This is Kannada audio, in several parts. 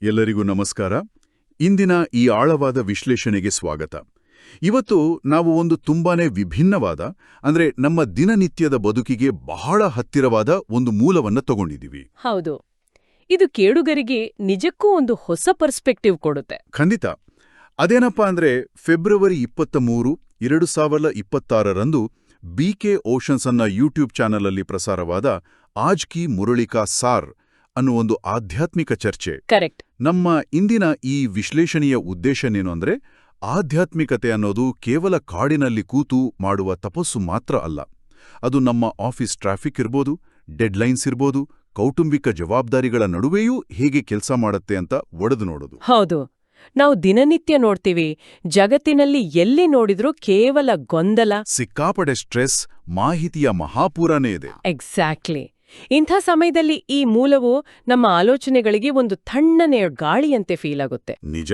ಎಲ್ಲರಿಗೂ ನಮಸ್ಕಾರ. ಇಂದಿನ ಈ ಆಳವಾದ ವಿಶ್ಲೇಷಣೆಗೆ ಸ್ವಾಗತ. ಇವತ್ತು ನಾವು ಒಂದು ತುಂಬಾನೇ ವಿಭಿನ್ನವಾದ, ಅಂದ್ರೆ ನಮ್ಮ ದಿನನಿತ್ಯದ ಬದುಕಿಗೆ ಬಹಳ ಹತ್ತಿರವಾದ ಒಂದು ಮೂಲವನ್ನ ತಗೊಂಡಿದ್ದೀವಿ. ಹೌದು, ಇದು ಕೇಳುಗರಿಗೆ ನಿಜಕ್ಕೂ ಒಂದು ಹೊಸ ಪರ್ಸ್ಪೆಕ್ಟಿವ್ ಕೊಡುತ್ತೆ. ಖಂಡಿತ. ಅದೇನಪ್ಪಾ ಅಂದ್ರೆ ಫೆಬ್ರವರಿ 23, 2026ರಂದು BK ಓಷನ್ಸ್ ಅನ್ನ ಯೂಟ್ಯೂಬ್ ಚಾನಲ್ ಅಲ್ಲಿ ಪ್ರಸಾರವಾದ ಆಜ್ ಕಿ ಮುರಳಿ ಕಾ ಸಾರ್ ಅನ್ನೋ ಒಂದು ಆಧ್ಯಾತ್ಮಿಕ ಚರ್ಚೆ. ಕರೆಕ್ಟ್. ನಮ್ಮ ಇಂದಿನ ಈ ವಿಶ್ಲೇಷಣೆಯ ಉದ್ದೇಶನೇನು ಅಂದ್ರೆ, ಆಧ್ಯಾತ್ಮಿಕತೆ ಅನ್ನೋದು ಕೇವಲ ಕಾಡಿನಲ್ಲಿ ಕೂತು ಮಾಡುವ ತಪಸ್ಸು ಮಾತ್ರ ಅಲ್ಲ. ಅದು ನಮ್ಮ ಆಫೀಸ್ ಟ್ರಾಫಿಕ್ ಇರ್ಬೋದು, ಡೆಡ್ಲೈನ್ಸ್ ಇರ್ಬೋದು, ಕೌಟುಂಬಿಕ ಜವಾಬ್ದಾರಿಗಳ ನಡುವೆಯೂ ಹೇಗೆ ಕೆಲಸ ಮಾಡುತ್ತೆ ಅಂತ ಒಡೆದು ನೋಡೋದು. ಹೌದು, ನಾವು ದಿನನಿತ್ಯ ನೋಡ್ತೀವಿ, ಜಗತ್ತಿನಲ್ಲಿ ಎಲ್ಲಿ ನೋಡಿದ್ರೂ ಕೇವಲ ಗೊಂದಲ, ಸಿಕ್ಕಾಪಡೆ ಸ್ಟ್ರೆಸ್, ಮಾಹಿತಿಯ ಮಹಾಪೂರನೇ ಇದೆ. ಎಕ್ಸಾಕ್ಟ್ಲಿ. ಇಂಥ ಸಮಯದಲ್ಲಿ ಈ ಮೂಲವು ನಮ್ಮ ಆಲೋಚನೆಗಳಿಗೆ ಒಂದು ತಣ್ಣನೆಯ ಗಾಳಿಯಂತೆ ಫೀಲ್ ಆಗುತ್ತೆ. ನಿಜ.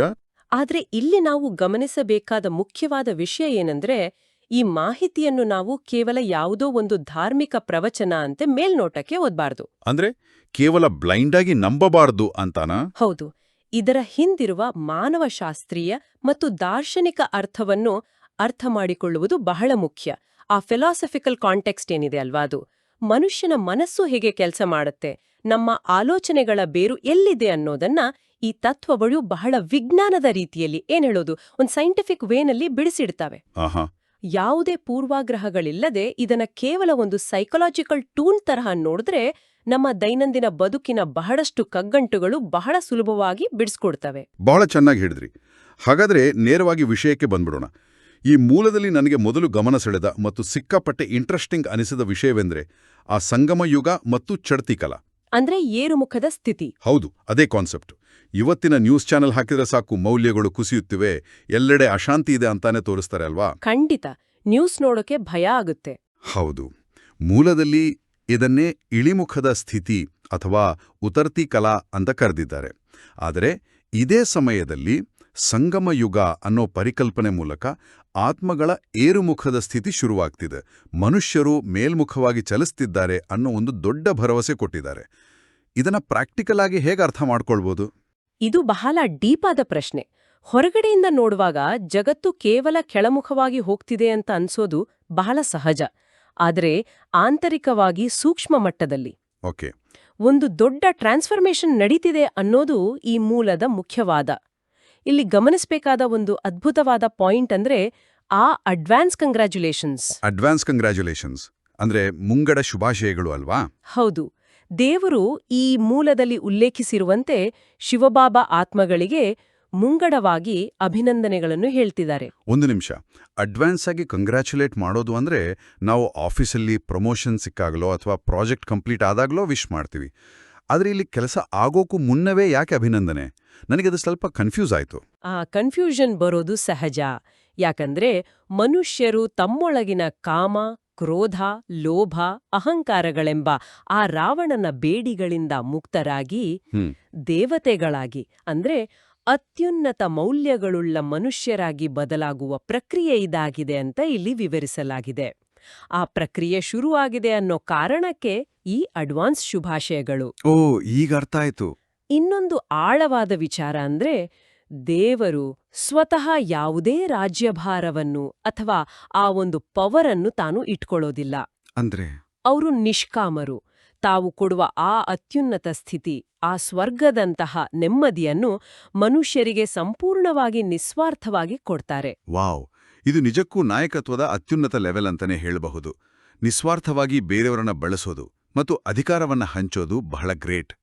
ಆದ್ರೆ ಇಲ್ಲಿ ನಾವು ಗಮನಿಸಬೇಕಾದ ಮುಖ್ಯವಾದ ವಿಷಯ ಏನಂದ್ರೆ, ಈ ಮಾಹಿತಿಯನ್ನು ನಾವು ಕೇವಲ ಯಾವುದೋ ಒಂದು ಧಾರ್ಮಿಕ ಪ್ರವಚನ ಅಂತೆ ಮೇಲ್ನೋಟಕ್ಕೆ ಓದ್ಬಾರ್ದು. ಅಂದ್ರೆ ಕೇವಲ ಬ್ಲೈಂಡ್ ಆಗಿ ನಂಬಬಾರದು ಅಂತಾನಾ? ಹೌದು. ಇದರ ಹಿಂದಿರುವ ಮಾನವಶಾಸ್ತ್ರೀಯ ಮತ್ತು ದಾರ್ಶನಿಕ ಅರ್ಥವನ್ನು ಅರ್ಥ ಮಾಡಿಕೊಳ್ಳುವುದು ಬಹಳ ಮುಖ್ಯ. ಆ ಫಿಲಾಸಫಿಕಲ್ ಕಾಂಟೆಕ್ಸ್ಟ್ ಏನಿದೆ ಅಲ್ವಾ, ಅದು ಮನುಷ್ಯನ ಮನಸ್ಸು ಹೇಗೆ ಕೆಲಸ ಮಾಡುತ್ತೆ, ನಮ್ಮ ಆಲೋಚನೆಗಳ ಬೇರು ಎಲ್ಲಿದೆ ಅನ್ನೋದನ್ನ ಈ ತತ್ವಗಳು ಬಹಳ ವಿಜ್ಞಾನದ ರೀತಿಯಲ್ಲಿ ಹೇಳೋದು, ಒಂದು ಸೈಂಟಿಫಿಕ್ ವೇನಲ್ಲಿ ಬಿಡಿಸಿಡ್ತವೆ. ಯಾವುದೇ ಪೂರ್ವಾಗ್ರಹಗಳಿಲ್ಲದೆ ಇದನ್ನ ಕೇವಲ ಒಂದು ಸೈಕಲಾಜಿಕಲ್ ಟೂಲ್ ತರಹ ನೋಡಿದ್ರೆ ನಮ್ಮ ದೈನಂದಿನ ಬದುಕಿನ ಬಹಳಷ್ಟು ಕಗ್ಗಂಟುಗಳು ಬಹಳ ಸುಲಭವಾಗಿ ಬಿಡಿಸ್ಕೊಡ್ತವೆ. ಬಹಳ ಚೆನ್ನಾಗಿ ಹೇಳಿದ್ರಿ. ಹಾಗಾದ್ರೆ ನೇರವಾಗಿ ವಿಷಯಕ್ಕೆ ಬಂದ್ಬಿಡೋಣ. ಈ ಮೂಲದಲ್ಲಿ ನನಗೆ ಮೊದಲು ಗಮನ ಸೆಳೆದ ಮತ್ತು ಸಿಕ್ಕಾಪಟ್ಟೆ ಇಂಟ್ರೆಸ್ಟಿಂಗ್ ಅನಿಸಿದ ವಿಷಯವೆಂದ್ರೆ ಆ ಸಂಗಮ ಯುಗ ಮತ್ತು ಚಡ್ತಿ ಕಲಾ, ಅಂದ್ರೆ ಏರುಮುಖದ ಸ್ಥಿತಿ. ಹೌದು, ಅದೇ ಕಾನ್ಸೆಪ್ಟ್. ಇವತ್ತಿನ ನ್ಯೂಸ್ ಚಾನೆಲ್ ಹಾಕಿದ್ರೆ ಸಾಕು, ಮೌಲ್ಯಗಳು ಕುಸಿಯುತ್ತಿವೆ, ಎಲ್ಲೆಡೆ ಅಶಾಂತಿ ಇದೆ ಅಂತಾನೆ ತೋರಿಸ್ತಾರೆ ಅಲ್ವಾ? ಖಂಡಿತ. ನ್ಯೂಸ್ ನೋಡೋಕೆ ಭಯ ಆಗುತ್ತೆ. ಹೌದು. ಮೂಲದಲ್ಲಿ ಇದನ್ನೇ ಇಳಿಮುಖದ ಸ್ಥಿತಿ ಅಥವಾ ಉತರ್ತಿ ಕಲಾ ಅಂತ ಕರೆದಿದ್ದಾರೆ. ಆದರೆ ಇದೇ ಸಮಯದಲ್ಲಿ ಸಂಗಮ ಯುಗ ಅನ್ನೋ ಪರಿಕಲ್ಪನೆ ಮೂಲಕ ಆತ್ಮಗಳ ಏರುಮುಖದ ಸ್ಥಿತಿ ಶುರುವಾಗ್ತಿದೆ. ಮನುಷ್ಯರು ಮೇಲ್ಮುಖವಾಗಿ ಚಲಿಸ್ತಿದ್ದಾರೆ ಅನ್ನೋ ಒಂದು ದೊಡ್ಡ ಭರವಸೆ ಕೊಟ್ಟಿದ್ದಾರೆ. ಇದನ್ನ ಪ್ರಾಕ್ಟಿಕಲ್ ಆಗಿ ಹೇಗೆ ಅರ್ಥ ಮಾಡ್ಕೊಳ್ಬೋದು? ಇದು ಬಹಳ ಡೀಪಾದ ಪ್ರಶ್ನೆ. ಹೊರಗಡೆಯಿಂದ ನೋಡುವಾಗ ಜಗತ್ತು ಕೇವಲ ಕೆಳಮುಖವಾಗಿ ಹೋಗ್ತಿದೆ ಅಂತ ಅನ್ಸೋದು ಬಹಳ ಸಹಜ. ಆದರೆ ಆಂತರಿಕವಾಗಿ ಸೂಕ್ಷ್ಮ ಮಟ್ಟದಲ್ಲಿ ಒಂದು ದೊಡ್ಡ ಟ್ರಾನ್ಸ್ಫರ್ಮೇಷನ್ ನಡೀತಿದೆ ಅನ್ನೋದು ಈ ಮೂಲದ ಮುಖ್ಯವಾದ. ಇಲ್ಲಿ ಗಮನಿಸಬೇಕಾದ ಒಂದು ಅದ್ಭುತವಾದ ಪಾಯಿಂಟ್ ಅಂದ್ರೆ ಆ ಅಡ್ವಾನ್ಸ್ ಕಂಗ್ರ್ಯಾಚುಲೇಷನ್ಸ್ ಅಂದ್ರೆ ಮುಂಗಡ ಶುಭಾಶಯಗಳು ಅಲ್ವಾ? ಹೌದು. ದೇವರು ಈ ಮೂಲದಲ್ಲಿ ಉಲ್ಲೇಖಿಸಿರುವಂತೆ ಶಿವಬಾಬಾ ಆತ್ಮಗಳಿಗೆ ಮುಂಗಡವಾಗಿ ಅಭಿನಂದನೆಗಳನ್ನು ಹೇಳ್ತಿದ್ದಾರೆ. ಒಂದು ನಿಮಿಷ. ಅಡ್ವಾನ್ಸ್ ಆಗಿ ಕಂಗ್ರ್ಯಾಚುಲೇಟ್ ಮಾಡೋದು ಅಂದ್ರೆ ನಾವು ಆಫೀಸಲ್ಲಿ ಪ್ರಮೋಷನ್ ಸಿಕ್ಕಾಗಲೋ ಅಥವಾ ಪ್ರಾಜೆಕ್ಟ್ ಕಂಪ್ಲೀಟ್ ಆದಾಗಲೋ ವಿಶ್ ಮಾಡ್ತೀವಿ. ಆದ್ರೆ ಇಲ್ಲಿ ಕೆಲಸ ಆಗೋಕ್ಕೂ ಮುನ್ನವೇ ಯಾಕೆ ಅಭಿನಂದನೆ? ನನಗದು ಸ್ವಲ್ಪ ಕನ್ಫ್ಯೂಸ್ ಆಯ್ತು. ಆ ಕನ್ಫ್ಯೂಷನ್ ಬರೋದು ಸಹಜ. ಯಾಕಂದ್ರೆ ಮನುಷ್ಯರು ತಮ್ಮೊಳಗಿನ ಕಾಮ, ಕ್ರೋಧ, ಲೋಭ, ಅಹಂಕಾರಗಳೆಂಬ ಆ ರಾವಣನ ಬೇಡಿಗಳಿಂದ ಮುಕ್ತರಾಗಿ ದೇವತೆಗಳಾಗಿ, ಅಂದ್ರೆ ಅತ್ಯುನ್ನತ ಮೌಲ್ಯಗಳುಳ್ಳ ಮನುಷ್ಯರಾಗಿ ಬದಲಾಗುವ ಪ್ರಕ್ರಿಯೆ ಇದಾಗಿದೆ ಅಂತ ಇಲ್ಲಿ ವಿವರಿಸಲಾಗಿದೆ. ಆ ಪ್ರಕ್ರಿಯೆ ಶುರುವಾಗಿದೆ ಅನ್ನೋ ಕಾರಣಕ್ಕೆ ಈ ಅಡ್ವಾನ್ಸ್ ಶುಭಾಶಯಗಳು. ಈಗ ಅರ್ಥ ಆಯ್ತು. ಇನ್ನೊಂದು ಆಳವಾದ ವಿಚಾರ ಅಂದ್ರೆ, ದೇವರು ಸ್ವತಃ ಯಾವುದೇ ರಾಜ್ಯಭಾರವನ್ನು ಅಥವಾ ಆ ಒಂದು ಪವರನ್ನು ತಾನು ಇಟ್ಕೊಳ್ಳೋದಿಲ್ಲ. ಅಂದ್ರೆ ಅವರು ನಿಷ್ಕಾಮರು. ತಾವು ಕೊಡುವ ಆ ಅತ್ಯುನ್ನತ ಸ್ಥಿತಿ, ಆ ಸ್ವರ್ಗದಂತಹ ನೆಮ್ಮದಿಯನ್ನು ಮನುಷ್ಯರಿಗೆ ಸಂಪೂರ್ಣವಾಗಿ ನಿಸ್ವಾರ್ಥವಾಗಿ ಕೊಡ್ತಾರೆ. ವಾವ್, ಇದು ನಿಜಕ್ಕೂ ನಾಯಕತ್ವದ ಅತ್ಯುನ್ನತ ಲೆವೆಲ್ ಅಂತಾನೆ ಹೇಳಬಹುದು. ನಿಸ್ವಾರ್ಥವಾಗಿ ಬೇರೆಯವರನ್ನ ಬಳಸೋದು ಮತ್ತು ಅಧಿಕಾರವನ್ನ ಹಂಚೋದು ಬಹಳ ಗ್ರೇಟ್.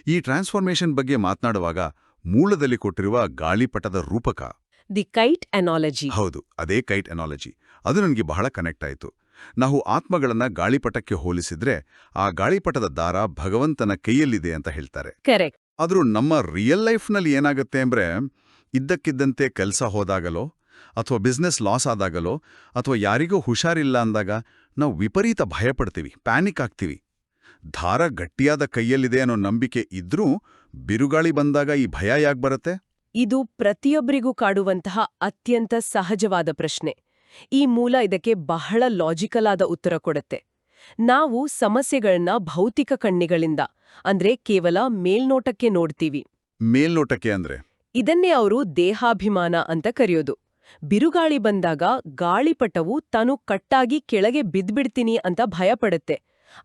ಈ ಟ್ರಾನ್ಸ್ಫಾರ್ಮೇಷನ್ ಬಗ್ಗೆ ಮಾತನಾಡುವಾಗ ಮೂಲದಲ್ಲಿ ಕೊಟ್ಟಿರುವ ಗಾಳಿಪಟದ ರೂಪಕ, ದಿ ಕೈಟ್ ಅನಾಲಜಿ. ಹೌದು, ಅದೇ ಕೈಟ್ ಅನಾಲಜಿ. ಅದು ನನಗೆ ಬಹಳ ಕನೆಕ್ಟ್ ಆಯಿತು. ನಾವು ಆತ್ಮಗಳನ್ನ ಗಾಳಿಪಟಕ್ಕೆ ಹೋಲಿಸಿದ್ರೆ ಆ ಗಾಳಿಪಟದ ದಾರ ಭಗವಂತನ ಕೈಯಲ್ಲಿದೆ ಅಂತ ಹೇಳ್ತಾರೆ. ಕರೆಕ್ಟ್. ಆದ್ರೂ ನಮ್ಮ ರಿಯಲ್ ಲೈಫ್ನಲ್ಲಿ ಏನಾಗುತ್ತೆ ಅಂದ್ರೆ, ಇದ್ದಕ್ಕಿದ್ದಂತೆ ಕೆಲಸ ಹೋದಾಗಲೋ ಅಥವಾ ಬಿಸ್ನೆಸ್ ಲಾಸ್ ಆದಾಗಲೋ ಅಥವಾ ಯಾರಿಗೋ ಹುಷಾರಿಲ್ಲ ಅಂದಾಗ ನಾವು ವಿಪರೀತ ಭಯಪಡ್ತೀವಿ, ಪ್ಯಾನಿಕ್ ಆಗ್ತೀವಿ. ದಾರ ಗಟ್ಟಿಯಾದ ಕೈಯಲ್ಲಿದೆ ಅನ್ನೋ ನಂಬಿಕೆ ಇದ್ರೂ ಬಿರುಗಾಳಿ ಬಂದಾಗ ಈ ಭಯ ಯಾಕೆ ಬರುತ್ತೆ? ಇದು ಪ್ರತಿಯೊಬ್ಬರಿಗೂ ಕಾಡುವಂತಹ ಅತ್ಯಂತ ಸಹಜವಾದ ಪ್ರಶ್ನೆ. ಈ ಮೂಲ ಇದಕ್ಕೆ ಬಹಳ ಲಾಜಿಕಲ್ ಆದ ಉತ್ತರ ಕೊಡುತ್ತೆ. ನಾವು ಸಮಸ್ಯೆಗಳನ್ನ ಭೌತಿಕ ಕಣ್ಣಿಗಳಿಂದ, ಅಂದ್ರೆ ಕೇವಲ ಮೇಲ್ನೋಟಕ್ಕೆ ನೋಡ್ತೀವಿ. ಮೇಲ್ನೋಟಕ್ಕೆ ಅಂದ್ರೆ? ಇದನ್ನೇ ಅವರು ದೇಹಾಭಿಮಾನ ಅಂತ ಕರೆಯೋದು. ಬಿರುಗಾಳಿ ಬಂದಾಗ ಗಾಳಿಪಟವು ತಾನು ಕಟ್ಟಾಗಿ ಕೆಳಗೆ ಬಿದ್ಬಿಡ್ತೀನಿ ಅಂತ ಭಯಪಡುತ್ತೆ.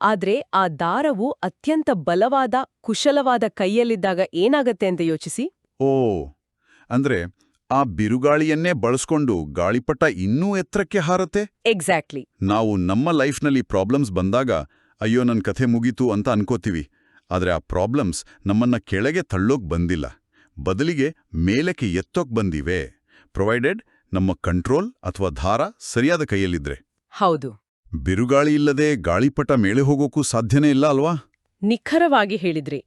ಆದ್ರೆ ಆ ದಾರವು ಅತ್ಯಂತ ಬಲವಾದ, ಕುಶಲವಾದ ಕೈಯಲ್ಲಿದ್ದಾಗ ಏನಾಗತ್ತೆ ಅಂತ ಯೋಚಿಸಿ. ಓ, ಅಂದ್ರೆ ಆ ಬಿರುಗಾಳಿಯನ್ನೇ ಬಳಸ್ಕೊಂಡು ಗಾಳಿಪಟ ಇನ್ನೂ ಎತ್ತರಕ್ಕೆ ಹಾರತ್ತೆ? ಎಕ್ಸಾಕ್ಟ್ಲಿ. ನಾವು ನಮ್ಮ ಲೈಫ್ನಲ್ಲಿ ಪ್ರಾಬ್ಲಮ್ಸ್ ಬಂದಾಗ ಅಯ್ಯೋ ನನ್ ಕಥೆ ಮುಗೀತು ಅಂತ ಅನ್ಕೋತೀವಿ. ಆದ್ರೆ ಆ ಪ್ರಾಬ್ಲಮ್ಸ್ ನಮ್ಮನ್ನ ಕೆಳಗೆ ತಳ್ಳೋಕ್ ಬಂದಿಲ್ಲ, ಬದಲಿಗೆ ಮೇಲಕ್ಕೆ ಎತ್ತೋಕ್ ಬಂದಿವೆ, ಪ್ರೊವೈಡೆಡ್ ನಮ್ಮ ಕಂಟ್ರೋಲ್ ಅಥವಾ ದಾರ ಸರಿಯಾದ ಕೈಯಲ್ಲಿದ್ರೆ. ಹೌದು. ಬಿರುಗಾಳಿ ಇಲ್ಲದೆ ಗಾಳಿಪಟ ಮೇಲೆ ಹೋಗೋಕ್ಕೂ ಸಾಧ್ಯನೇ ಇಲ್ಲ ಅಲ್ವಾ? ನಿಖರವಾಗಿ ಹೇಳಿದ್ರಿ.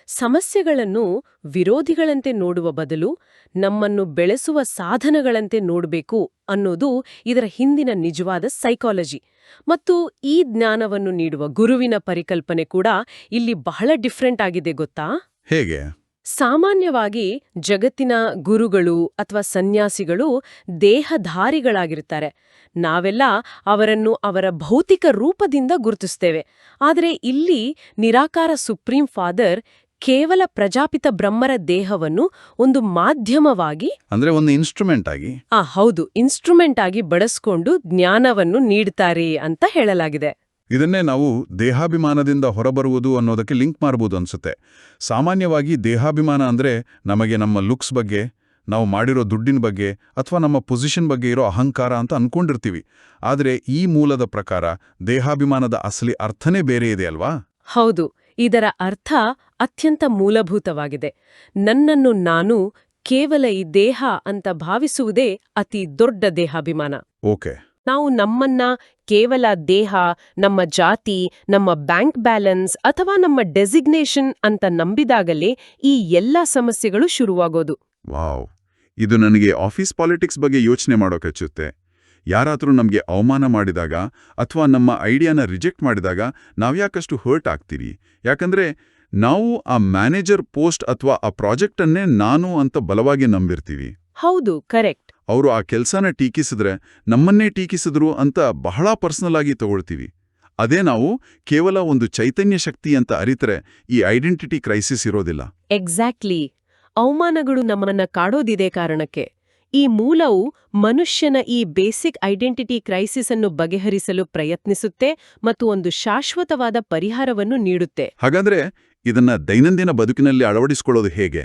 ಸಮಸ್ಯೆಗಳನ್ನು ವಿರೋಧಿಗಳಂತೆ ನೋಡುವ ಬದಲು ನಮ್ಮನ್ನು ಬೆಳೆಸುವ ಸಾಧನಗಳಂತೆ ನೋಡಬೇಕು ಅನ್ನೋದು ಇದರ ಹಿಂದಿನ ನಿಜವಾದ ಸೈಕಾಲಜಿ. ಮತ್ತು ಈ ಜ್ಞಾನವನ್ನು ನೀಡುವ ಗುರುವಿನ ಪರಿಕಲ್ಪನೆ ಕೂಡ ಇಲ್ಲಿ ಬಹಳ ಡಿಫ್ರೆಂಟ್ ಆಗಿದೆ ಗೊತ್ತಾ? ಹೇಗೆ? ಸಾಮಾನ್ಯವಾಗಿ ಜಗತ್ತಿನ ಗುರುಗಳು ಅಥವಾ ಸನ್ಯಾಸಿಗಳು ದೇಹಧಾರಿಗಳಾಗಿರ್ತಾರೆ. ನಾವೆಲ್ಲ ಅವರನ್ನು ಅವರ ಭೌತಿಕ ರೂಪದಿಂದ ಗುರುತಿಸ್ತೇವೆ. ಆದರೆ ಇಲ್ಲಿ ನಿರಾಕಾರ ಸುಪ್ರೀಂ ಫಾದರ್ ಕೇವಲ ಪ್ರಜಾಪಿತ ಬ್ರಹ್ಮರ ದೇಹವನ್ನು ಒಂದು ಮಾಧ್ಯಮವಾಗಿ, ಅಂದ್ರೆ ಒಂದು ಇನ್ಸ್ಟ್ರೂಮೆಂಟ್ ಆಗಿ, ಹೌದು, ಇನ್ಸ್ಟ್ರೂಮೆಂಟ್ ಆಗಿ ಬಳಸ್ಕೊಂಡು ಜ್ಞಾನವನ್ನು ನೀಡ್ತಾರೆ ಅಂತ ಹೇಳಲಾಗಿದೆ. ಇದನ್ನೇ ನಾವು ದೇಹಾಭಿಮಾನದಿಂದ ಹೊರಬರುವುದು ಅನ್ನೋದಕ್ಕೆ ಲಿಂಕ್ ಮಾಡಬಹುದು ಅನ್ಸುತ್ತೆ. ಸಾಮಾನ್ಯವಾಗಿ ದೇಹಾಭಿಮಾನ ಅಂದ್ರೆ ನಮಗೆ ನಮ್ಮ ಲುಕ್ಸ್ ಬಗ್ಗೆ, ನಾವು ಮಾಡಿರೋ ದುಡ್ಡಿನ ಬಗ್ಗೆ ಅಥವಾ ನಮ್ಮ ಪೊಸಿಷನ್ ಬಗ್ಗೆ ಇರೋ ಅಹಂಕಾರ ಅಂತ ಅನ್ಕೊಂಡಿರ್ತೀವಿ. ಆದರೆ ಈ ಮೂಲದ ಪ್ರಕಾರ ದೇಹಾಭಿಮಾನದ ಅಸಲಿ ಅರ್ಥನೇ ಬೇರೆ ಇದೆ ಅಲ್ವಾ? ಹೌದು, ಇದರ ಅರ್ಥ ಅತ್ಯಂತ ಮೂಲಭೂತವಾಗಿದೆ. ನನ್ನನ್ನು ನಾನು ಕೇವಲ ಈ ದೇಹ ಅಂತ ಭಾವಿಸುವುದೇ ಅತಿ ದೊಡ್ಡ ದೇಹಾಭಿಮಾನ. ಓಕೆ. ನಾವು ನಮ್ಮನ್ನ ಕೇವಲ ದೇಹ, ನಮ್ಮ ಜಾತಿ, ನಮ್ಮ ಬ್ಯಾಂಕ್ ಬ್ಯಾಲೆನ್ಸ್ ಅಥವಾ ನಮ್ಮ ಡೆಸಿಗ್ನೇಷನ್ ಅಂತ ನಂಬಿದಾಗಲೇ ಈ ಎಲ್ಲ ಸಮಸ್ಯೆಗಳು ಶುರುವಾಗೋದು. ವಾವ್, ಇದು ನನಗೆ ಆಫೀಸ್ ಪಾಲಿಟಿಕ್ಸ್ ಬಗ್ಗೆ ಯೋಚನೆ ಮಾಡೋಕಚ್ಚುತ್ತೆ. ಯಾರಾದರೂ ನಮಗೆ ಅವಮಾನ ಮಾಡಿದಾಗ ಅಥವಾ ನಮ್ಮ ಐಡಿಯಾನ ರಿಜೆಕ್ಟ್ ಮಾಡಿದಾಗ ನಾವ್ಯಾಕಷ್ಟು ಹರ್ಟ್ ಆಗ್ತೀರಿ? ಯಾಕಂದ್ರೆ ನಾವು ಆ ಮ್ಯಾನೇಜರ್ ಪೋಸ್ಟ್ ಅಥವಾ ಆ ಪ್ರಾಜೆಕ್ಟನ್ನೇ ನಾನು ಅಂತ ಬಲವಾಗಿ ನಂಬಿರ್ತೀವಿ. ಹೌದು, ಕರೆಕ್ಟ್. ಅವರು ಆ ಕೆಲಸನ ಟೀಕಿಸಿದ್ರೆ ನಮ್ಮನ್ನೇ ಟೀಕಿಸಿದ್ರು ಅಂತ ಬಹಳ ಪರ್ಸನಲ್ ಆಗಿ ತಗೊಳ್ತೀವಿ. ಅದೇ ನಾವು ಕೇವಲ ಒಂದು ಚೈತನ್ಯ ಶಕ್ತಿ ಅಂತ ಅರಿತರೆ ಈ ಐಡೆಂಟಿಟಿ ಕ್ರೈಸಿಸ್ ಇರೋದಿಲ್ಲ. ಎಕ್ಸಾಕ್ಟ್ಲಿ. ಅವಮಾನಗಳು ನಮ್ಮನ್ನ ಕಾಡೋದಿದೆ ಕಾರಣಕ್ಕೆ. ಈ ಮೂಲವು ಮನುಷ್ಯನ ಈ ಬೇಸಿಕ್ ಐಡೆಂಟಿಟಿ ಕ್ರೈಸಿಸ್ ಅನ್ನು ಬಗೆಹರಿಸಲು ಪ್ರಯತ್ನಿಸುತ್ತೆ ಮತ್ತು ಒಂದು ಶಾಶ್ವತವಾದ ಪರಿಹಾರವನ್ನು ನೀಡುತ್ತೆ. ಹಾಗಾದ್ರೆ ಇದನ್ನ ದೈನಂದಿನ ಬದುಕಿನಲ್ಲಿ ಅಳವಡಿಸಿಕೊಳ್ಳೋದು ಹೇಗೆ?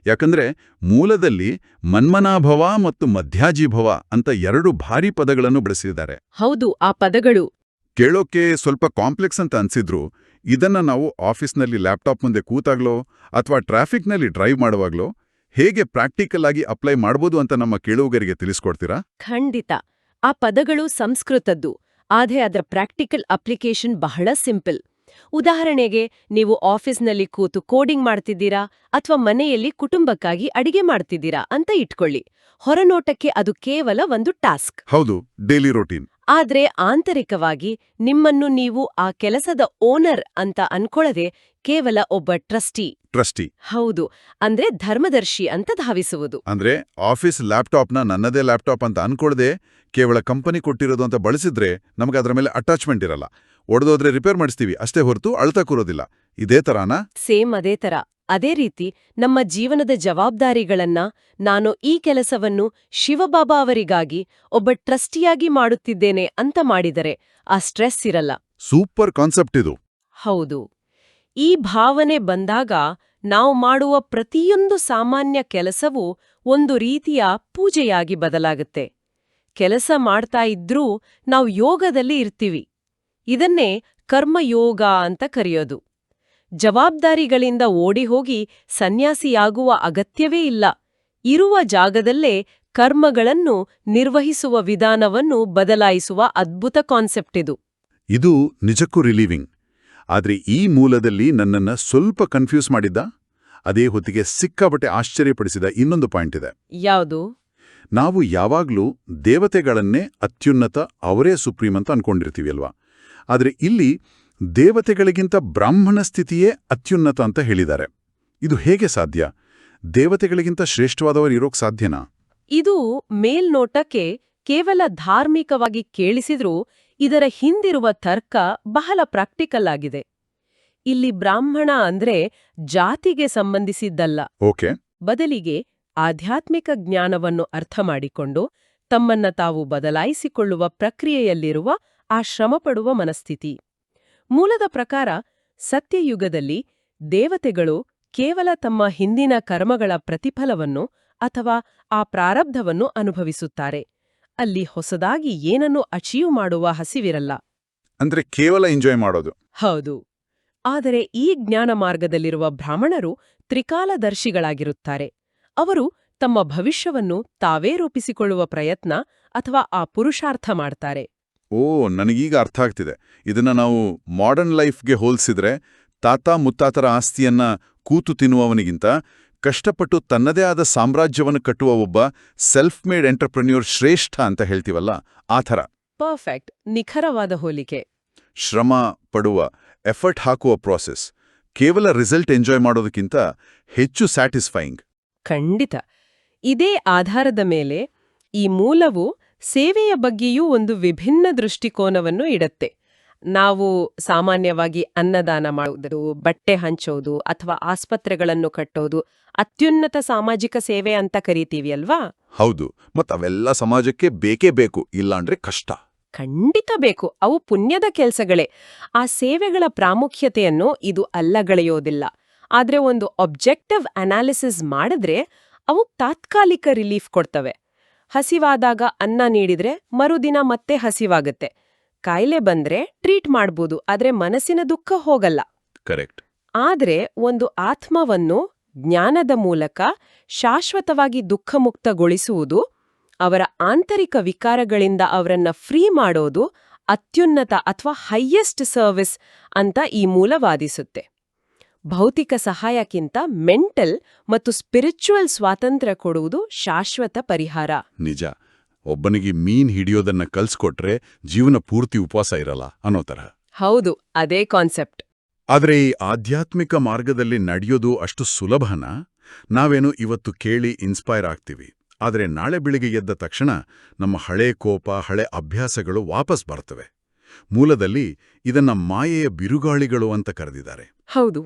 ಯಾಕಂದ್ರೆ ಮೂಲದಲ್ಲಿ ಮನ್ಮನಾಭವ ಮತ್ತು ಮಧ್ಯಾಜೀಭವ ಅಂತ ಎರಡು ಭಾರಿ ಪದಗಳನ್ನು ಬಳಸಿದ್ದಾರೆ. ಹೌದು, ಆ ಪದಗಳು ಕೇಳೋಕೆ ಸ್ವಲ್ಪ ಕಾಂಪ್ಲೆಕ್ಸ್ ಅಂತ ಅನ್ಸಿದ್ರು ಇದನ್ನ ನಾವು ಆಫೀಸ್ನಲ್ಲಿ ಲ್ಯಾಪ್ಟಾಪ್ ಮುಂದೆ ಕೂತಾಗ್ಲೋ ಅಥವಾ ಟ್ರಾಫಿಕ್ನಲ್ಲಿ ಡ್ರೈವ್ ಮಾಡುವಾಗ್ಲೋ ಹೇಗೆ ಪ್ರಾಕ್ಟಿಕಲ್ ಆಗಿ ಅಪ್ಲೈ ಮಾಡ್ಬೋದು ಅಂತ ನಮ್ಮ ಕೇಳುಗರಿಗೆ ತಿಳಿಸ್ಕೊಡ್ತೀರಾ? ಖಂಡಿತ. ಆ ಪದಗಳು ಸಂಸ್ಕೃತದ್ದು, ಆದ್ರೆ ಅದರ ಪ್ರಾಕ್ಟಿಕಲ್ ಅಪ್ಲಿಕೇಶನ್ ಬಹಳ ಸಿಂಪಲ್. ಉದಾಹರಣೆಗೆ, ನೀವು ಆಫೀಸ್ನಲ್ಲಿ ಕೂತು ಕೋಡಿಂಗ್ ಮಾಡ್ತಿದ್ದೀರಾ ಅಥವಾ ಮನೆಯಲ್ಲಿ ಕುಟುಂಬಕ್ಕಾಗಿ ಅಡಿಗೆ ಮಾಡ್ತಿದ್ದೀರಾ ಅಂತ ಇಟ್ಕೊಳ್ಳಿ. ಹೊರನೋಟಕ್ಕೆ ಅದು ಕೇವಲ ಒಂದು ಟಾಸ್ಕ್. ಹೌದು, ಡೈಲಿ ರೂಟೀನ್. ಆದ್ರೆ ಆಂತರಿಕವಾಗಿ ನಿಮ್ಮನ್ನು ನೀವು ಆ ಕೆಲಸದ ಓನರ್ ಅಂತ ಅನ್ಕೊಳ್ಳದೆ ಕೇವಲ ಒಬ್ಬ ಟ್ರಸ್ಟಿ, ಹೌದು, ಅಂದ್ರೆ ಧರ್ಮದರ್ಶಿ ಅಂತ ಧಾವಿಸುವುದು. ಅಂದ್ರೆ ಆಫೀಸ್ ಲ್ಯಾಪ್ಟಾಪ್ನ ನನ್ನದೇ ಲ್ಯಾಪ್ಟಾಪ್ ಅಂತ ಅನ್ಕೊಳ್ದೆ ಕೇವಲ ಕಂಪನಿ ಕೊಟ್ಟಿರೋದು ಅಂತ ಬಳಸಿದ್ರೆ ನಮಗೆ ಅದರ ಮೇಲೆ ಅಟ್ಯಾಚ್ಮೆಂಟ್ ಇರಲ್ಲ. ಒಡೆದೋದ್ರೆ ರಿಪೇರ್ ಮಾಡಿಸ್ತೀವಿ ಅಷ್ಟೇ ಹೊರತು ಅಳ್ತಾ ಕೂರೋದಿಲ್ಲ. ಇದೇ ತರಾನಾ? ಸೇಮ್ ಅದೇ ತರ. ಅದೇ ರೀತಿ ನಮ್ಮ ಜೀವನದ ಜವಾಬ್ದಾರಿಗಳನ್ನ ನಾನು ಈ ಕೆಲಸವನ್ನು ಶಿವಬಾಬಾ ಅವರಿಗಾಗಿ ಒಬ್ಬ ಟ್ರಸ್ಟಿಯಾಗಿ ಮಾಡುತ್ತಿದ್ದೇನೆ ಅಂತ ಮಾಡಿದರೆ ಆ ಸ್ಟ್ರೆಸ್ ಇರಲ್ಲ. ಸೂಪರ್ ಕಾನ್ಸೆಪ್ಟ್ ಇದು. ಹೌದು. ಈ ಭಾವನೆ ಬಂದಾಗ ನಾವು ಮಾಡುವ ಪ್ರತಿಯೊಂದು ಸಾಮಾನ್ಯ ಕೆಲಸವೂ ಒಂದು ರೀತಿಯ ಪೂಜೆಯಾಗಿ ಬದಲಾಗುತ್ತೆ. ಕೆಲಸ ಮಾಡ್ತಾ ಇದ್ರೂ ನಾವು ಯೋಗದಲ್ಲಿ ಇರ್ತೀವಿ. ಇದನ್ನೇ ಕರ್ಮಯೋಗ ಅಂತ ಕರೆಯೋದು. ಜವಾಬ್ದಾರಿಗಳಿಂದ ಓಡಿಹೋಗಿ ಸನ್ಯಾಸಿಯಾಗುವ ಅಗತ್ಯವೇ ಇಲ್ಲ. ಇರುವ ಜಾಗದಲ್ಲೇ ಕರ್ಮಗಳನ್ನು ನಿರ್ವಹಿಸುವ ವಿಧಾನವನ್ನು ಬದಲಾಯಿಸುವ ಅದ್ಭುತ ಕಾನ್ಸೆಪ್ಟ್ ಇದು. ಇದು ನಿಜಕ್ಕೂ ರಿಲೀವಿಂಗ್. ಆದ್ರೆ ಈ ಮೂಲದಲ್ಲಿ ನನ್ನನ್ನ ಸ್ವಲ್ಪ ಕನ್ಫ್ಯೂಸ್ ಮಾಡಿದ್ದ, ಅದೇ ಹೊತ್ತಿಗೆ ಸಿಕ್ಕಾಪಟ್ಟೆ ಆಶ್ಚರ್ಯಪಡಿಸಿದ ಇನ್ನೊಂದು ಪಾಯಿಂಟ್ ಇದೆ. ಯಾವುದು? ನಾವು ಯಾವಾಗ್ಲೂ ದೇವತೆಗಳನ್ನೇ ಅತ್ಯುನ್ನತ, ಅವರೇ ಸುಪ್ರೀಂ ಅಂತ ಅನ್ಕೊಂಡಿರ್ತೀವಿ ಅಲ್ವಾ? ಆದ್ರೆ ಇಲ್ಲಿ ದೇವತೆಗಳಿಗಿಂತ ಬ್ರಾಹ್ಮಣ ಸ್ಥಿತಿಯೇ ಅತ್ಯುನ್ನತ ಅಂತ ಹೇಳಿದ್ದಾರೆ. ಇದು ಹೇಗೆ ಸಾಧ್ಯ? ದೇವತೆಗಳಿಗಿಂತ ಶ್ರೇಷ್ಠವಾದವರು ಇರೋಕ್ ಸಾಧ್ಯನಾ? ಇದು ಮೇಲ್ನೋಟಕ್ಕೆ ಕೇವಲ ಧಾರ್ಮಿಕವಾಗಿ ಕೇಳಿಸಿದ್ರೂ ಇದರ ಹಿಂದಿರುವ ತರ್ಕ ಬಹಳ ಪ್ರಾಕ್ಟಿಕಲ್ ಆಗಿದೆ. ಇಲ್ಲಿ ಬ್ರಾಹ್ಮಣ ಅಂದ್ರೆ ಜಾತಿಗೆ ಸಂಬಂಧಿಸಿದ್ದಲ್ಲ. ಓಕೆ. ಬದಲಿಗೆ ಆಧ್ಯಾತ್ಮಿಕ ಜ್ಞಾನವನ್ನು ಅರ್ಥಮಾಡಿಕೊಂಡು ತಮ್ಮನ್ನ ತಾವು ಬದಲಾಯಿಸಿಕೊಳ್ಳುವ ಪ್ರಕ್ರಿಯೆಯಲ್ಲಿರುವ ಆ ಶ್ರಮಪಡುವ ಮನಸ್ಥಿತಿ. ಮೂಲದ ಪ್ರಕಾರ ಸತ್ಯಯುಗದಲ್ಲಿ ದೇವತೆಗಳು ಕೇವಲ ತಮ್ಮ ಹಿಂದಿನ ಕರ್ಮಗಳ ಪ್ರತಿಫಲವನ್ನು ಅಥವಾ ಆ ಪ್ರಾರಬ್ಧವನ್ನು ಅನುಭವಿಸುತ್ತಾರೆ. ಅಲ್ಲಿ ಹೊಸದಾಗಿ ಏನನ್ನೂ ಅಚೀವ್ ಮಾಡುವ ಹಸಿವಿರಲ್ಲ. ಅಂದ್ರೆ ಕೇವಲ ಎಂಜಾಯ್ ಮಾಡೋದು. ಹೌದು. ಆದರೆ ಈ ಜ್ಞಾನ ಮಾರ್ಗದಲ್ಲಿರುವ ಬ್ರಾಹ್ಮಣರು ತ್ರಿಕಾಲದರ್ಶಿಗಳಾಗಿರುತ್ತಾರೆ. ಅವರು ತಮ್ಮ ಭವಿಷ್ಯವನ್ನು ತಾವೇ ರೂಪಿಸಿಕೊಳ್ಳುವ ಪ್ರಯತ್ನ ಅಥವಾ ಆ ಪುರುಷಾರ್ಥ ಮಾಡ್ತಾರೆ. ಓ, ನನಗೀಗ ಅರ್ಥ ಆಗ್ತಿದೆ. ಇದನ್ನ ನಾವು ಮಾಡರ್ನ್ ಲೈಫ್ಗೆ ಹೋಲಿಸಿದ್ರೆ ತಾತ ಮುತ್ತಾತರ ಆಸ್ತಿಯನ್ನ ಕೂತು ತಿನ್ನುವವನಿಗಿಂತ ಕಷ್ಟಪಟ್ಟು ತನ್ನದೇ ಆದ ಸಾಮ್ರಾಜ್ಯವನ್ನು ಕಟ್ಟುವ ಒಬ್ಬ ಸೆಲ್ಫ್ ಮೇಡ್ ಎಂಟರ್ಪ್ರೆನ್ಯೂರ್ ಶ್ರೇಷ್ಠ ಅಂತ ಹೇಳ್ತೀವಲ್ಲ, ಆ ಥರ. ಪರ್ಫೆಕ್ಟ್, ನಿಖರವಾದ ಹೋಲಿಕೆ. ಶ್ರಮ ಪಡುವ, ಎಫರ್ಟ್ ಹಾಕುವ ಪ್ರಾಸೆಸ್ ಕೇವಲ ರಿಸಲ್ಟ್ ಎಂಜಾಯ್ ಮಾಡೋದಕ್ಕಿಂತ ಹೆಚ್ಚು ಸ್ಯಾಟಿಸ್ಫೈಯಿಂಗ್. ಖಂಡಿತ. ಇದೇ ಆಧಾರದ ಮೇಲೆ ಈ ಮೂಲವು ಸೇವೆಯ ಬಗ್ಗೆಯೂ ಒಂದು ವಿಭಿನ್ನ ದೃಷ್ಟಿಕೋನವನ್ನು ಇಡತ್ತೆ. ನಾವು ಸಾಮಾನ್ಯವಾಗಿ ಅನ್ನದಾನ ಮಾಡುವುದು, ಬಟ್ಟೆ ಹಂಚೋದು ಅಥವಾ ಆಸ್ಪತ್ರೆಗಳನ್ನು ಕಟ್ಟೋದು ಅತ್ಯುನ್ನತ ಸಾಮಾಜಿಕ ಸೇವೆ ಅಂತ ಕರಿತೀವಿ ಅಲ್ವಾ? ಹೌದು, ಮತ್ತವೆಲ್ಲ ಸಮಾಜಕ್ಕೆ ಬೇಕೇ ಬೇಕು, ಇಲ್ಲಾಂದ್ರೆ ಕಷ್ಟ. ಖಂಡಿತ ಬೇಕು. ಅವು ಪುಣ್ಯದ ಕೆಲಸಗಳೇ. ಆ ಸೇವೆಗಳ ಪ್ರಾಮುಖ್ಯತೆಯನ್ನು ಇದು ಅಲ್ಲಗಳೆಯೋದಿಲ್ಲ. ಆದ್ರೆ ಒಂದು ಒಬ್ಜೆಕ್ಟಿವ್ ಅನಾಲಿಸಿಸ್ ಮಾಡಿದ್ರೆ ಅವು ತಾತ್ಕಾಲಿಕ ರಿಲೀಫ್ ಕೊಡ್ತವೆ. ಹಸಿವಾದಾಗ ಅನ್ನ ನೀಡಿದ್ರೆ ಮರುದಿನ ಮತ್ತೆ ಹಸಿವಾಗುತ್ತೆ. ಕಾಯಿಲೆ ಬಂದ್ರೆ ಟ್ರೀಟ್ ಮಾಡ್ಬೋದು, ಆದ್ರೆ ಮನಸ್ಸಿನ ದುಃಖ ಹೋಗಲ್ಲ. ಕರೆಕ್ಟ್. ಆದ್ರೆ ಒಂದು ಆತ್ಮವನ್ನು ಜ್ಞಾನದ ಮೂಲಕ ಶಾಶ್ವತವಾಗಿ ದುಃಖಮುಕ್ತಗೊಳಿಸುವುದು, ಅವರ ಆಂತರಿಕ ವಿಕಾರಗಳಿಂದ ಅವರನ್ನ ಫ್ರೀ ಮಾಡೋದು ಅತ್ಯುನ್ನತ ಅಥವಾ ಹೈಯೆಸ್ಟ್ ಸರ್ವಿಸ್ ಅಂತ ಈ ಮೂಲ ವಾದಿಸುತ್ತೆ. ಭೌತಿಕ ಸಹಾಯಕ್ಕಿಂತ ಮೆಂಟಲ್ ಮತ್ತು ಸ್ಪಿರಿಚುವಲ್ ಸ್ವಾತಂತ್ರ್ಯ ಕೊಡುವುದು ಶಾಶ್ವತ ಪರಿಹಾರ. ನಿಜ. ಒಬ್ಬನಿಗೆ ಮೀನ್ ಹಿಡಿಯೋದನ್ನ ಕಲ್ಸ್ಕೊಟ್ರೆ ಜೀವನ ಪೂರ್ತಿ ಉಪವಾಸ ಇರಲ್ಲ ಅನ್ನೋ ತರಹ. ಹೌದು, ಅದೇ ಕಾನ್ಸೆಪ್ಟ್. ಆದ್ರೆ ಈ ಆಧ್ಯಾತ್ಮಿಕ ಮಾರ್ಗದಲ್ಲಿ ನಡೆಯೋದು ಅಷ್ಟು ಸುಲಭನಾ? ನಾವೇನು ಇವತ್ತು ಕೇಳಿ ಇನ್ಸ್ಪೈರ್ ಆಗ್ತೀವಿ, ಆದರೆ ನಾಳೆ ಬೆಳಿಗ್ಗೆ ಎದ್ದ ತಕ್ಷಣ ನಮ್ಮ ಹಳೆ ಕೋಪ, ಹಳೆ ಅಭ್ಯಾಸಗಳು ವಾಪಸ್ ಬರ್ತವೆ. ಮೂಲದಲ್ಲಿ ಇದನ್ನ ಮಾಯೆಯ ಬಿರುಗಾಳಿಗಳು ಅಂತ ಕರೆದಿದ್ದಾರೆ. ಹೌದು.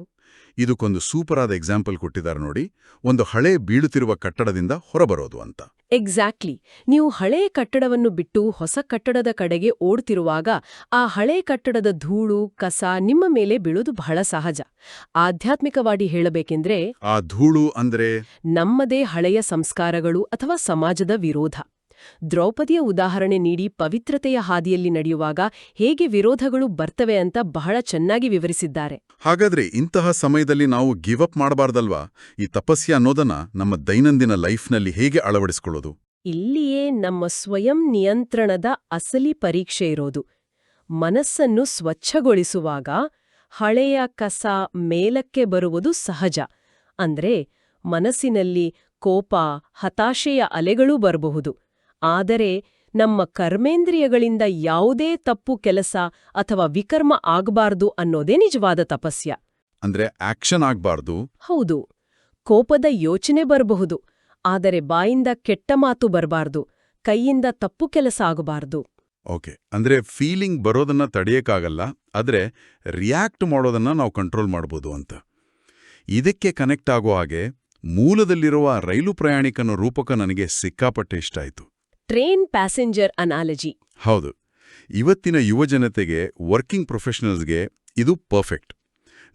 ಇದಕ್ಕೊಂದು ಸೂಪರ್ ಆದ ಎಕ್ಸಾಂಪಲ್ ಕೊಟ್ಟಿದ್ದಾರೆ ನೋಡಿ. ಒಂದು ಹಳೆ ಬೀಳುತ್ತಿರುವ ಕಟ್ಟಡದಿಂದ ಹೊರಬರೋದು ಅಂತ. ಎಕ್ಸಾಕ್ಟ್ಲಿ. ನೀವು ಹಳೆ ಕಟ್ಟಡವನ್ನು ಬಿಟ್ಟು ಹೊಸ ಕಟ್ಟಡದ ಕಡೆಗೆ ಓಡ್ತಿರುವಾಗ ಆ ಹಳೆ ಕಟ್ಟಡದ ಧೂಳು, ಕಸ ನಿಮ್ಮ ಮೇಲೆ ಬೀಳೋದು ಬಹಳ ಸಹಜ. ಆಧ್ಯಾತ್ಮಿಕವಾಗಿ ಹೇಳಬೇಕೆಂದ್ರೆ ಆ ಧೂಳು ಅಂದ್ರೆ ನಮ್ಮದೇ ಹಳೆಯ ಸಂಸ್ಕಾರಗಳು ಅಥವಾ ಸಮಾಜದ ವಿರೋಧ. ದ್ರೌಪದಿಯ ಉದಾಹರಣೆ ನೀಡಿ ಪವಿತ್ರತೆಯ ಹಾದಿಯಲ್ಲಿ ನಡೆಯುವಾಗ ಹೇಗೆ ವಿರೋಧಗಳು ಬರ್ತವೆ ಅಂತ ಬಹಳ ಚೆನ್ನಾಗಿ ವಿವರಿಸಿದ್ದಾರೆ. ಹಾಗಾದ್ರೆ ಇಂತಹ ಸಮಯದಲ್ಲಿ ನಾವು ಗಿವ್ ಅಪ್ ಮಾಡಬಾರ್ದಲ್ವಾ? ಈ ತಪಸ್ಯ ಅನ್ನೋದನ್ನ ನಮ್ಮ ದೈನಂದಿನ ಲೈಫ್ನಲ್ಲಿ ಹೇಗೆ ಅಳವಡಿಸಿಕೊಳ್ಳೋದು? ಇಲ್ಲಿಯೇ ನಮ್ಮ ಸ್ವಯಂ ನಿಯಂತ್ರಣದ ಅಸಲಿ ಪರೀಕ್ಷೆ ಇರೋದು. ಮನಸ್ಸನ್ನು ಸ್ವಚ್ಛಗೊಳಿಸುವಾಗ ಹಳೆಯ ಕಸ ಮೇಲಕ್ಕೆ ಬರುವುದು ಸಹಜ. ಅಂದ್ರೆ ಮನಸ್ಸಿನಲ್ಲಿ ಕೋಪ, ಹತಾಶೆಯ ಅಲೆಗಳೂ ಬರಬಹುದು. ಆದರೆ ನಮ್ಮ ಕರ್ಮೇಂದ್ರಿಯಗಳಿಂದ ಯಾವುದೇ ತಪ್ಪು ಕೆಲಸ ಅಥವಾ ವಿಕರ್ಮ ಆಗಬಾರ್ದು ಅನ್ನೋದೇ ನಿಜವಾದ ತಪಸ್ಯ. ಅಂದ್ರೆ ಆಕ್ಷನ್ ಆಗ್ಬಾರ್ದು. ಹೌದು. ಕೋಪದ ಯೋಚನೆ ಬರಬಹುದು, ಆದರೆ ಬಾಯಿಂದ ಕೆಟ್ಟ ಮಾತು ಬರಬಾರ್ದು, ಕೈಯಿಂದ ತಪ್ಪು ಕೆಲಸ ಆಗಬಾರ್ದು. ಓಕೆ, ಅಂದ್ರೆ ಫೀಲಿಂಗ್ ಬರೋದನ್ನ ತಡೆಯಕ್ಕಾಗಲ್ಲ, ಆದ್ರೆ ರಿಯಾಕ್ಟ್ ಮಾಡೋದನ್ನ ನಾವು ಕಂಟ್ರೋಲ್ ಮಾಡ್ಬೋದು ಅಂತ. ಇದಕ್ಕೆ ಕನೆಕ್ಟ್ ಆಗೋ ಹಾಗೆ ಮೂಲದಲ್ಲಿರುವ ರೈಲು ಪ್ರಯಾಣಿಕನ ರೂಪಕ ನನಗೆ ಸಿಕ್ಕಾಪಟ್ಟೆ ಇಷ್ಟ ಆಯಿತು. Train passenger analogy. ಹೌದು. ಇವತ್ತಿನ ಯುವಜನತೆಗೆ, ವರ್ಕಿಂಗ್ ಪ್ರೊಫೆಷನಲ್ಸ್ಗೆ ಇದು ಪರ್ಫೆಕ್ಟ್.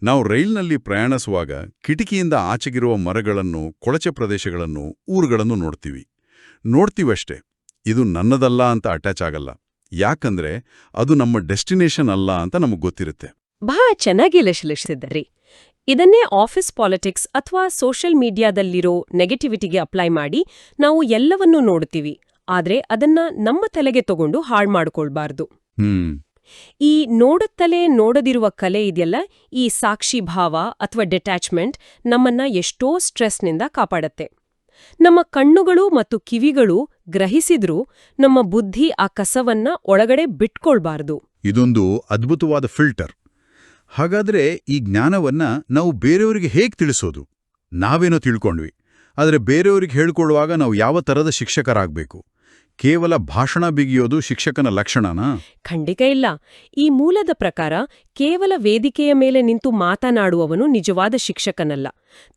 ನಾವು ರೈಲ್ನಲ್ಲಿ ಪ್ರಯಾಣಿಸುವಾಗ ಕಿಟಕಿಯಿಂದ ಆಚೆಗಿರುವ ಮರಗಳನ್ನು, ಕೊಳಚೆ ಪ್ರದೇಶಗಳನ್ನು, ಊರುಗಳನ್ನು ನೋಡ್ತೀವಷ್ಟೇ. ಇದು ನನ್ನದಲ್ಲ ಅಂತ ಅಟ್ಯಾಚ್ ಆಗಲ್ಲ. ಯಾಕಂದ್ರೆ ಅದು ನಮ್ಮ ಡೆಸ್ಟಿನೇಷನ್ ಅಲ್ಲ ಅಂತ ನಮಗೆ ಗೊತ್ತಿರುತ್ತೆ. ಬಹಳ ಚೆನ್ನಾಗಿ ವಿಶ್ಲೇಷಿಸಿದ್ದೀರಿ. ಇದನ್ನೇ ಆಫೀಸ್ ಪಾಲಿಟಿಕ್ಸ್ ಅಥವಾ ಸೋಷಿಯಲ್ ಮೀಡಿಯಾದಲ್ಲಿರೋ ನೆಗೆಟಿವಿಟಿಗೆ ಅಪ್ಲೈ ಮಾಡಿ ನಾವು ಎಲ್ಲವನ್ನೂ ನೋಡ್ತೀವಿ, ಆದ್ರೆ ಅದನ್ನ ನಮ್ಮ ತಲೆಗೆ ತಗೊಂಡು ಹಾಳು ಮಾಡ್ಕೊಳ್ಬಾರ್ದು. ಈ ನೋಡುತ್ತಲೇ ನೋಡದಿರುವ ಕಲೆ ಇದೆಯಲ್ಲ, ಈ ಸಾಕ್ಷಿ ಭಾವ ಅಥವಾ ಡಿಟ್ಯಾಚ್ಮೆಂಟ್ ನಮ್ಮನ್ನ ಎಷ್ಟೋ ಸ್ಟ್ರೆಸ್ನಿಂದ ಕಾಪಾಡತ್ತೆ. ನಮ್ಮ ಕಣ್ಣುಗಳು ಮತ್ತು ಕಿವಿಗಳು ಗ್ರಹಿಸಿದ್ರೂ ನಮ್ಮ ಬುದ್ಧಿ ಆ ಕಸವನ್ನ ಒಳಗಡೆ ಬಿಟ್ಕೊಳ್ಬಾರ್ದು. ಇದೊಂದು ಅದ್ಭುತವಾದ ಫಿಲ್ಟರ್. ಹಾಗಾದ್ರೆ ಈ ಜ್ಞಾನವನ್ನ ನಾವು ಬೇರೆಯವರಿಗೆ ಹೇಗೆ ತಿಳಿಸೋದು? ನಾವೇನೋ ತಿಳ್ಕೊಂಡ್ವಿ, ಆದರೆ ಬೇರೆಯವರಿಗೆ ಹೇಳ್ಕೊಳ್ಳುವಾಗ ನಾವು ಯಾವ ಥರದ ಶಿಕ್ಷಕರಾಗಬೇಕು? ಕೇವಲ ಭಾಷಣ ಬಿಗಿಯೋದು ಶಿಕ್ಷಕನ ಲಕ್ಷಣನಾ? ಖಂಡಿತ ಇಲ್ಲ. ಈ ಮೂಲದ ಪ್ರಕಾರ ಕೇವಲ ವೇದಿಕೆಯ ಮೇಲೆ ನಿಂತು ಮಾತನಾಡುವವನು ನಿಜವಾದ ಶಿಕ್ಷಕನಲ್ಲ.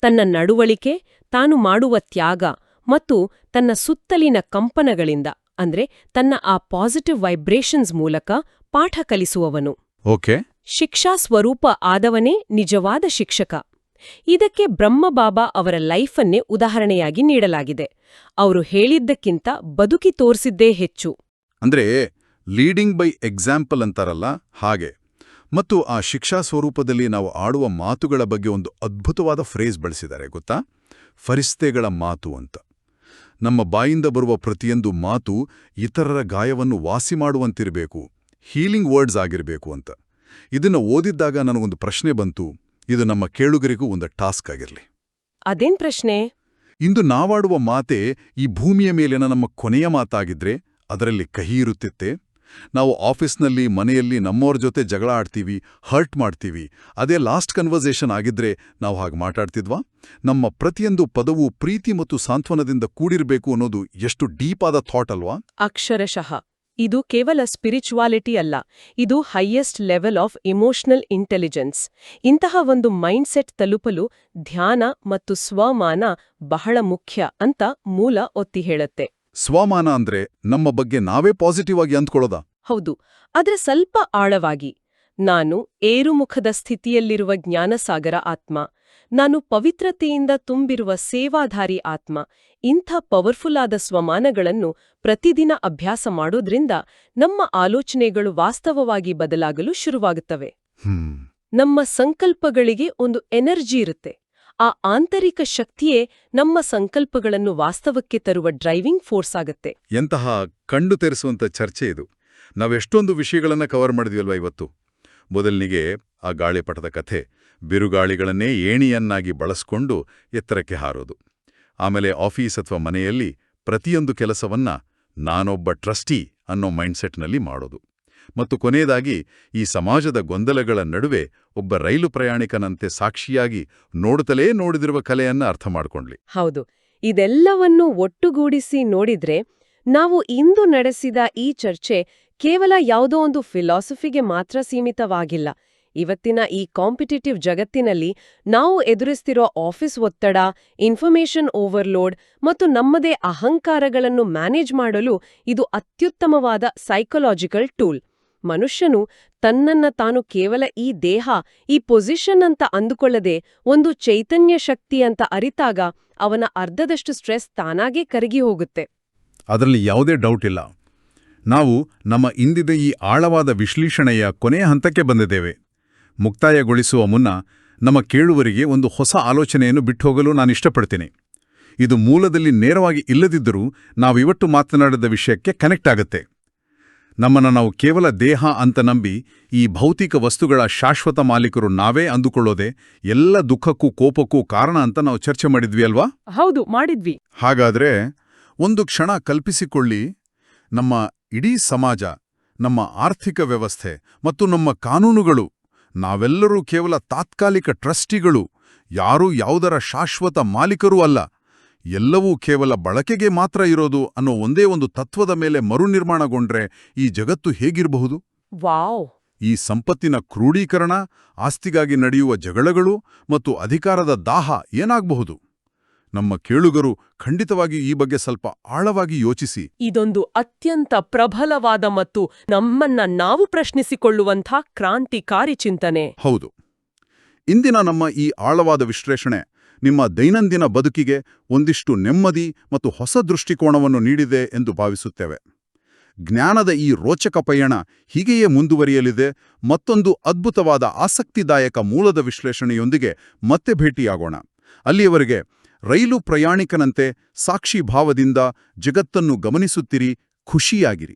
ತನ್ನ ನಡವಳಿಕೆ, ತಾನು ಮಾಡುವ ತ್ಯಾಗ ಮತ್ತು ತನ್ನ ಸುತ್ತಲಿನ ಕಂಪನಗಳಿಂದ ಅಂದ್ರೆ ತನ್ನ ಆ ಪಾಸಿಟಿವ್ ವೈಬ್ರೇಷನ್ಸ್ ಮೂಲಕ ಪಾಠ ಕಲಿಸುವವನು. ಓಕೆ. ಶಿಕ್ಷಾ ಸ್ವರೂಪ ಆದವನೇ ನಿಜವಾದ ಶಿಕ್ಷಕ. ಇದಕ್ಕೆ ಬ್ರಹ್ಮಬಾಬಾ ಅವರ ಲೈಫನ್ನೇ ಉದಾಹರಣೆಯಾಗಿ ನೀಡಲಾಗಿದೆ. ಅವರು ಹೇಳಿದ್ದಕ್ಕಿಂತ ಬದುಕಿ ತೋರಿಸಿದ್ದೇ ಹೆಚ್ಚು. ಅಂದ್ರೆ ಲೀಡಿಂಗ್ ಬೈ ಎಕ್ಸಾಂಪಲ್ ಅಂತಾರಲ್ಲ ಹಾಗೆ. ಮತ್ತು ಆ ಶಿಕ್ಷಾ ಸ್ವರೂಪದಲ್ಲಿ ನಾವು ಆಡುವ ಮಾತುಗಳ ಬಗ್ಗೆ ಒಂದು ಅದ್ಭುತವಾದ ಫ್ರೇಸ್ ಬಳಸಿದ್ದಾರೆ ಗೊತ್ತಾ? ಫರಿಸ್ತೆಗಳ ಮಾತು ಅಂತ. ನಮ್ಮ ಬಾಯಿಂದ ಬರುವ ಪ್ರತಿಯೊಂದು ಮಾತು ಇತರರ ಗಾಯವನ್ನು ವಾಸಿ ಮಾಡುವಂತಿರಬೇಕು, ಹೀಲಿಂಗ್ ವರ್ಡ್ಸ್ ಆಗಿರಬೇಕು ಅಂತ. ಇದನ್ನು ಓದಿದ್ದಾಗ ನನಗೊಂದು ಪ್ರಶ್ನೆ ಬಂತು. ಇದು ನಮ್ಮ ಕೇಳುಗರಿಗೂ ಒಂದು ಟಾಸ್ಕ್ ಆಗಿರಲಿ. ಅದೇನ್ ಪ್ರಶ್ನೆ? ಇಂದು ನಾವಾಡುವ ಮಾತೆ ಈ ಭೂಮಿಯ ಮೇಲಿನ ನಮ್ಮ ಕೊನೆಯ ಮಾತಾಗಿದ್ರೆ ಅದರಲ್ಲಿ ಕಹಿ ಇರುತ್ತಿತ್ತೆ. ನಾವು ಆಫೀಸ್ನಲ್ಲಿ, ಮನೆಯಲ್ಲಿ ನಮ್ಮವ್ರ ಜೊತೆ ಜಗಳ ಆಡ್ತೀವಿ, ಹರ್ಟ್ ಮಾಡ್ತೀವಿ. ಅದೇ ಲಾಸ್ಟ್ ಕನ್ವರ್ಸೇಷನ್ ಆಗಿದ್ರೆ ನಾವು ಹಾಗೆ ಮಾತಾಡ್ತಿದ್ವಾ? ನಮ್ಮ ಪ್ರತಿಯೊಂದು ಪದವೂ ಪ್ರೀತಿ ಮತ್ತು ಸಾಂತ್ವನದಿಂದ ಕೂಡಿರಬೇಕು ಅನ್ನೋದು ಎಷ್ಟು ಡೀಪ್ ಆದ ಥಾಟ್ ಅಲ್ವಾ? ಅಕ್ಷರಶಃ. ಇದು ಕೇವಲ ಸ್ಪಿರಿಚುವಾಲಿಟಿ ಅಲ್ಲ, ಇದು highest level of emotional intelligence. ಇಂತಹ ಒಂದು ಮೈಂಡ್ಸೆಟ್ ತಲುಪಲು ಧ್ಯಾನ ಮತ್ತು ಸ್ವಮಾನ ಬಹಳ ಮುಖ್ಯ ಅಂತ ಮೂಲ ಒತ್ತಿ ಹೇಳುತ್ತೆ. ಸ್ವಮಾನ ಅಂದ್ರೆ ನಮ್ಮ ಬಗ್ಗೆ ನಾವೇ ಪಾಸಿಟಿವ್ ಆಗಿ ಅಂದ್ಕೊಳ್ಳೋದಾ? ಹೌದು, ಆದ್ರೆ ಸ್ವಲ್ಪ ಆಳವಾಗಿ. ನಾನು ಏರುಮುಖದ ಸ್ಥಿತಿಯಲ್ಲಿರುವ ಜ್ಞಾನಸಾಗರ ಆತ್ಮ, ನಾನು ಪವಿತ್ರತೆಯಿಂದ ತುಂಬಿರುವ ಸೇವಾಧಾರಿ ಆತ್ಮ. ಇಂಥ ಪವರ್ಫುಲ್ ಆದ ಸ್ವಮಾನಗಳನ್ನು ಪ್ರತಿದಿನ ಅಭ್ಯಾಸ ಮಾಡೋದ್ರಿಂದ ನಮ್ಮ ಆಲೋಚನೆಗಳು ವಾಸ್ತವವಾಗಿ ಬದಲಾಗಲು ಶುರುವಾಗುತ್ತವೆ. ನಮ್ಮ ಸಂಕಲ್ಪಗಳಿಗೆ ಒಂದು ಎನರ್ಜಿ ಇರುತ್ತೆ. ಆ ಆಂತರಿಕ ಶಕ್ತಿಯೇ ನಮ್ಮ ಸಂಕಲ್ಪಗಳನ್ನು ವಾಸ್ತವಕ್ಕೆ ತರುವ ಡ್ರೈವಿಂಗ್ ಫೋರ್ಸ್ ಆಗತ್ತೆ. ಎಂತಹ ಕಣ್ಣು ತೆರೆಸುವಂತ ಚರ್ಚೆ ಇದು. ನಾವೆಷ್ಟೊಂದು ವಿಷಯಗಳನ್ನ ಕವರ್ ಮಾಡಿದ್ವಲ್ವಾ ಇವತ್ತು. ಮೊದಲನಿಗೆ ಆ ಗಾಳಿಪಟದ ಕಥೆ, ಬಿರುಗಾಳಿಗಳನ್ನೇ ಏಣಿಯನ್ನಾಗಿ ಬಳಸ್ಕೊಂಡು ಎತ್ತರಕ್ಕೆ ಹಾರೋದು. ಆಮೇಲೆ ಆಫೀಸ್ ಅಥವಾ ಮನೆಯಲ್ಲಿ ಪ್ರತಿಯೊಂದು ಕೆಲಸವನ್ನ ನಾನೊಬ್ಬ ಟ್ರಸ್ಟಿ ಅನ್ನೋ ಮೈಂಡ್ಸೆಟ್ನಲ್ಲಿ ಮಾಡೋದು. ಮತ್ತು ಕೊನೆಯದಾಗಿ ಈ ಸಮಾಜದ ಗೊಂದಲಗಳ ನಡುವೆ ಒಬ್ಬ ರೈಲು ಪ್ರಯಾಣಿಕನಂತೆ ಸಾಕ್ಷಿಯಾಗಿ ನೋಡುತ್ತಲೇ ನೋಡಿದಿರುವ ಕಲೆಯನ್ನ ಅರ್ಥ ಮಾಡ್ಕೊಂಡ್ಲಿ. ಹೌದು, ಇದೆಲ್ಲವನ್ನೂ ಒಟ್ಟುಗೂಡಿಸಿ ನೋಡಿದ್ರೆ ನಾವು ಇಂದು ನಡೆಸಿದ ಈ ಚರ್ಚೆ ಕೇವಲ ಯಾವುದೋ ಒಂದು ಫಿಲಾಸಫಿಗೆ ಮಾತ್ರ ಸೀಮಿತವಾಗಿಲ್ಲ. ಇವತ್ತಿನ ಈ ಕಾಂಪಿಟೇಟಿವ್ ಜಗತ್ತಿನಲ್ಲಿ ನಾವು ಎದುರಿಸ್ತಿರೋ ಆಫೀಸ್ ಒತ್ತಡ, ಇನ್ಫಾರ್ಮೇಷನ್ ಓವರ್ಲೋಡ್ ಮತ್ತು ನಮ್ಮದೇ ಅಹಂಕಾರಗಳನ್ನು ಮ್ಯಾನೇಜ್ ಮಾಡಲು ಇದು ಅತ್ಯುತ್ತಮವಾದ ಸೈಕಲಾಜಿಕಲ್ ಟೂಲ್. ಮನುಷ್ಯನು ತನ್ನನ್ನ ತಾನು ಕೇವಲ ಈ ದೇಹ, ಈ ಪೊಸಿಷನ್ ಅಂತ ಅಂದುಕೊಳ್ಳದೆ ಒಂದು ಚೈತನ್ಯ ಶಕ್ತಿ ಅಂತ ಅರಿತಾಗ ಅವನ ಅರ್ಧದಷ್ಟು ಸ್ಟ್ರೆಸ್ ತಾನಾಗೇ ಕರಗಿ ಹೋಗುತ್ತೆ. ಅದರಲ್ಲಿ ಯಾವುದೇ ಡೌಟ್ ಇಲ್ಲ. ನಾವು ನಮ್ಮ ಇಂದಿನ ಈ ಆಳವಾದ ವಿಶ್ಲೇಷಣೆಯ ಕೊನೆಯ ಹಂತಕ್ಕೆ ಬಂದಿದ್ದೇವೆ. ಮುಕ್ತಾಯಗೊಳಿಸುವ ಮುನ್ನ ನಮ್ಮ ಕೇಳುವರಿಗೆ ಒಂದು ಹೊಸ ಆಲೋಚನೆಯನ್ನು ಬಿಟ್ಟುಹೋಗಲು ನಾನಿಷ್ಟಪಡ್ತೀನಿ. ಇದು ಮೂಲದಲ್ಲಿ ನೇರವಾಗಿ ಇಲ್ಲದಿದ್ದರೂ ನಾವಿವತ್ತು ಮಾತನಾಡಿದ ವಿಷಯಕ್ಕೆ ಕನೆಕ್ಟ್ ಆಗುತ್ತೆ. ನಮ್ಮನ್ನು ನಾವು ಕೇವಲ ದೇಹ ಅಂತ ನಂಬಿ ಈ ಭೌತಿಕ ವಸ್ತುಗಳ ಶಾಶ್ವತ ಮಾಲೀಕರು ನಾವೇ ಅಂದುಕೊಳ್ಳೋದೆ ಎಲ್ಲ ದುಃಖಕ್ಕೂ ಕೋಪಕ್ಕೂ ಕಾರಣ ಅಂತ ನಾವು ಚರ್ಚೆ ಮಾಡಿದ್ವಿ ಅಲ್ವಾ? ಹೌದು, ಮಾಡಿದ್ವಿ. ಹಾಗಾದ್ರೆ ಒಂದು ಕ್ಷಣ ಕಲ್ಪಿಸಿಕೊಳ್ಳಿ, ನಮ್ಮ ಇಡೀ ಸಮಾಜ, ನಮ್ಮ ಆರ್ಥಿಕ ವ್ಯವಸ್ಥೆ ಮತ್ತು ನಮ್ಮ ಕಾನೂನುಗಳು, ನಾವೆಲ್ಲರೂ ಕೇವಲ ತಾತ್ಕಾಲಿಕ ಟ್ರಸ್ಟಿಗಳು, ಯಾರೂ ಯಾವುದರ ಶಾಶ್ವತ ಮಾಲೀಕರೂ ಅಲ್ಲ, ಎಲ್ಲವೂ ಕೇವಲ ಬಳಕೆಗೆ ಮಾತ್ರ ಇರೋದು ಅನ್ನೋ ಒಂದೇ ಒಂದು ತತ್ವದ ಮೇಲೆ ಮರುನಿರ್ಮಾಣಗೊಂಡ್ರೆ ಈ ಜಗತ್ತು ಹೇಗಿರಬಹುದು? ವಾವ್! ಈ ಸಂಪತ್ತಿನ ಕ್ರೋಢೀಕರಣ, ಆಸ್ತಿಗಾಗಿ ನಡೆಯುವ ಜಗಳಗಳು ಮತ್ತು ಅಧಿಕಾರದ ದಾಹ ಏನಾಗಬಹುದು? ನಮ್ಮ ಕೇಳುಗರು ಖಂಡಿತವಾಗಿ ಈ ಬಗ್ಗೆ ಸ್ವಲ್ಪ ಆಳವಾಗಿ ಯೋಚಿಸಿ. ಇದೊಂದು ಅತ್ಯಂತ ಪ್ರಬಲವಾದ ಮತ್ತು ನಮ್ಮನ್ನ ನಾವು ಪ್ರಶ್ನಿಸಿಕೊಳ್ಳುವಂಥ ಕ್ರಾಂತಿಕಾರಿ ಚಿಂತನೆ. ಹೌದು. ಇಂದಿನ ನಮ್ಮ ಈ ಆಳವಾದ ವಿಶ್ಲೇಷಣೆ ನಿಮ್ಮ ದೈನಂದಿನ ಬದುಕಿಗೆ ಒಂದಿಷ್ಟು ನೆಮ್ಮದಿ ಮತ್ತು ಹೊಸ ದೃಷ್ಟಿಕೋನವನ್ನು ನೀಡಿದೆ ಎಂದು ಭಾವಿಸುತ್ತೇವೆ. ಜ್ಞಾನದ ಈ ರೋಚಕ ಪಯಣ ಹೀಗೆಯೇ ಮುಂದುವರಿಯಲಿದೆ. ಮತ್ತೊಂದು ಅದ್ಭುತವಾದ ಆಸಕ್ತಿದಾಯಕ ಮೂಲದ ವಿಶ್ಲೇಷಣೆಯೊಂದಿಗೆ ಮತ್ತೆ ಭೇಟಿಯಾಗೋಣ. ಅಲ್ಲಿಯವರೆಗೆ ರೈಲು ಪ್ರಯಾಣಿಕನಂತೆ ಸಾಕ್ಷಿ ಭಾವದಿಂದ ಜಗತ್ತನ್ನು ಗಮನಿಸುತ್ತಿರಿ, ಖುಷಿಯಾಗಿರಿ.